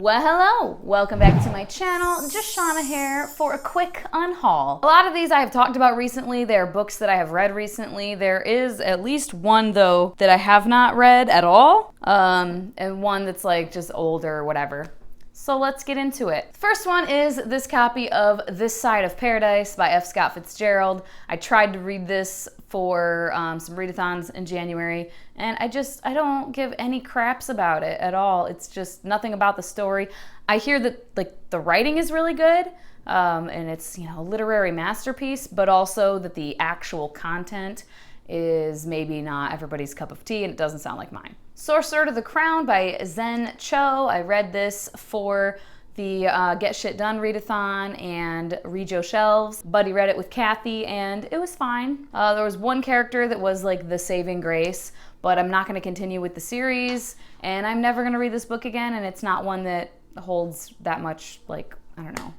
Well, hello! Welcome back to my channel. Just Shauna here for a quick unhaul. A lot of these I have talked about recently. They are books that I have read recently. There is at least one, though, that I have not read at all, and one that's like just older or whatever. So let's get into it. First one is this copy of This Side of Paradise by F. Scott Fitzgerald. I tried to read this for some readathons in January, and I don't give any craps about it at all. It's just nothing about the story. I hear that like the writing is really good, and it's, you know, a literary masterpiece, but also that the actual content is maybe not everybody's cup of tea, and it doesn't sound like mine. Sorcerer to the Crown by Zen Cho. I read this for the Get Shit Done readathon and Read Your Shelves. Buddy read it with Kathy and it was fine. There was one character that was like the saving grace, but I'm not going to continue with the series and I'm never going to read this book again, and it's not one that holds that much, like, I don't know,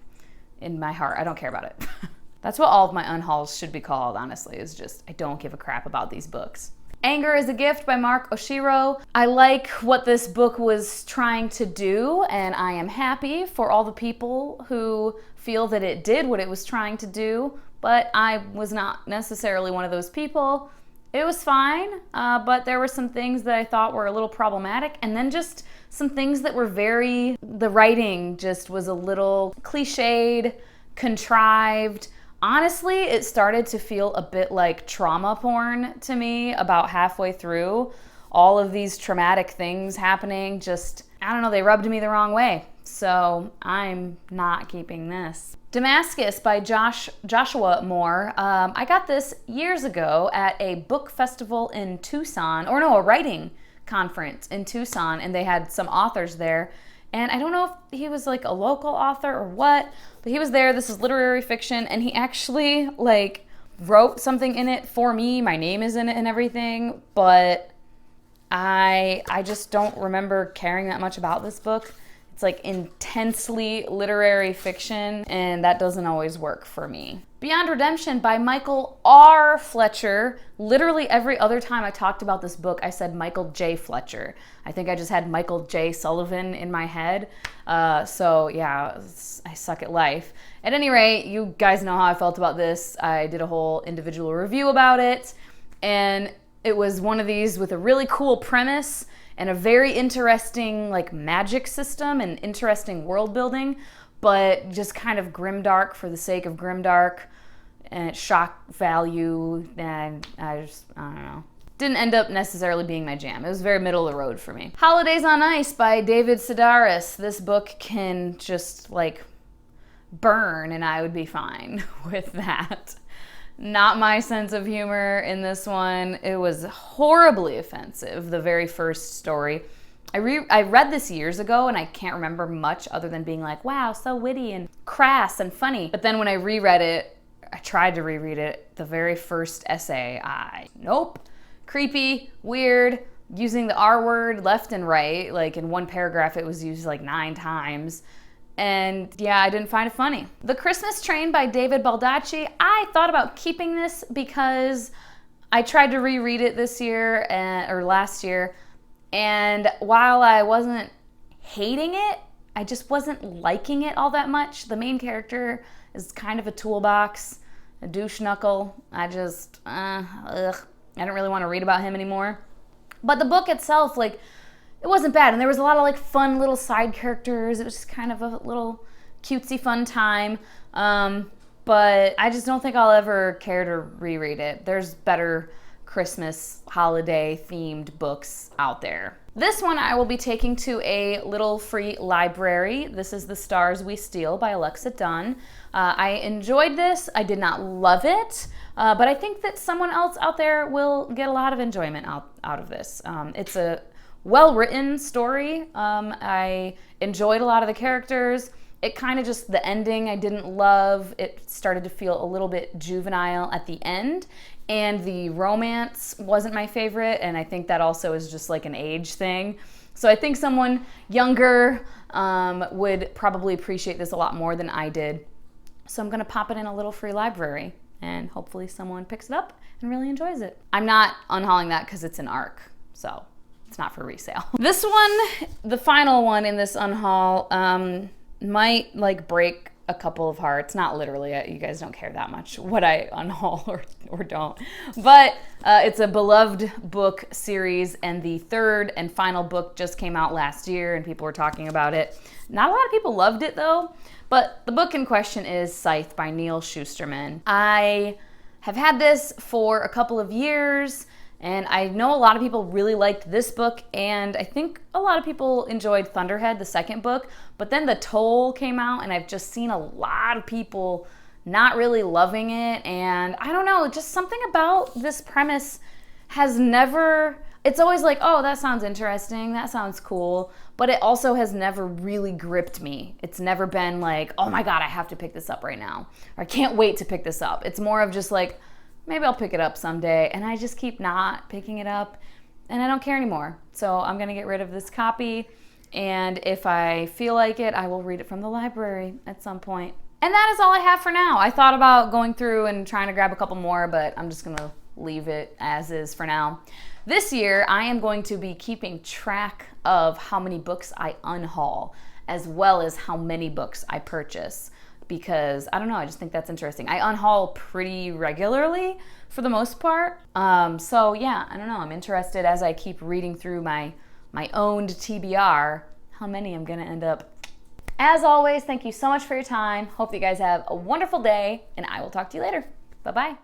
in my heart. I don't care about it. That's what all of my unhauls should be called, honestly, is just I don't give a crap about these books. Anger is a Gift by Mark Oshiro. I like what this book was trying to do, and I am happy for all the people who feel that it did what it was trying to do, but I was not necessarily one of those people. It was fine, but there were some things that I thought were a little problematic, and then just some things that were the writing just was a little cliched, contrived. Honestly, it started to feel a bit like trauma porn to me about halfway through. All of these traumatic things happening, just, I don't know, they rubbed me the wrong way. So I'm not keeping this. Damascus by Joshua Moore. I got this years ago at a book festival in Tucson, or no, a writing conference in Tucson, and they had some authors there. And I don't know if he was like a local author or what, but he was there. This is literary fiction, and he actually like wrote something in it for me. My name is in it and everything, but I just don't remember caring that much about this book. It's like intensely literary fiction, and that doesn't always work for me. Beyond Redemption by Michael R. Fletcher. Literally every other time I talked about this book, I said Michael J. Fletcher. I think I just had Michael J. Sullivan in my head. So yeah, I suck at life. At any rate, you guys know how I felt about this. I did a whole individual review about it, and it was one of these with a really cool premise and a very interesting like magic system and interesting world building, but just kind of grimdark for the sake of grimdark and shock value, and I don't know. Didn't end up necessarily being my jam. It was very middle of the road for me. Holidays on Ice by David Sedaris. This book can just like burn and I would be fine with that. Not my sense of humor in this one. It was horribly offensive, the very first story. I read this years ago and I can't remember much other than being like, wow, so witty and crass and funny. But then when I reread it, I tried to reread it, the very first essay, nope. Creepy, weird, using the R word left and right. Like in one paragraph it was used like 9 times. And yeah, I didn't find it funny. The Christmas Train by David Baldacci. I thought about keeping this because I tried to reread it this year or last year, and while I wasn't hating it, I just wasn't liking it all that much. The main character is kind of a toolbox, a douche knuckle. I just, I don't really want to read about him anymore. But the book itself, like, it wasn't bad, and there was a lot of like fun little side characters. It was just kind of a little cutesy fun time, but I just don't think I'll ever care to reread it. There's better Christmas holiday themed books out there. This one I will be taking to a little free library. This is The Stars We Steal by Alexa Dunn. I enjoyed this. I did not love it, but I think that someone else out there will get a lot of enjoyment out of this. It's a well-written story. I enjoyed a lot of the characters. It kind of just, the ending I didn't love. It started to feel a little bit juvenile at the end, and the romance wasn't my favorite, and I think that also is just like an age thing. So I think someone younger would probably appreciate this a lot more than I did. So I'm gonna pop it in a little free library, and hopefully someone picks it up and really enjoys it. I'm not unhauling that because it's an ARC, so It's not for resale. This one, the final one in this unhaul, might like break a couple of hearts. Not literally, you guys don't care that much what I unhaul or don't. But it's a beloved book series, and the third and final book just came out last year and people were talking about it. Not a lot of people loved it though, but the book in question is Scythe by Neal Shusterman. I have had this for a couple of years, and I know a lot of people really liked this book, and I think a lot of people enjoyed Thunderhead, the second book, but then The Toll came out, and I've just seen a lot of people not really loving it, and I don't know, just something about this premise has never, it's always like, oh, that sounds interesting, that sounds cool, but it also has never really gripped me. It's never been like, oh my God, I have to pick this up right now, or I can't wait to pick this up. It's more of just like, maybe I'll pick it up someday, and I just keep not picking it up, and I don't care anymore. So I'm gonna get rid of this copy, and if I feel like it, I will read it from the library at some point. And that is all I have for now. I thought about going through and trying to grab a couple more, but I'm just gonna leave it as is for now. This year, I am going to be keeping track of how many books I unhaul, as well as how many books I purchase, because I don't know, I just think that's interesting. I unhaul pretty regularly for the most part. So yeah, I don't know, I'm interested as I keep reading through my owned TBR, how many I'm gonna end up. As always, thank you so much for your time. Hope that you guys have a wonderful day, and I will talk to you later. Bye-bye.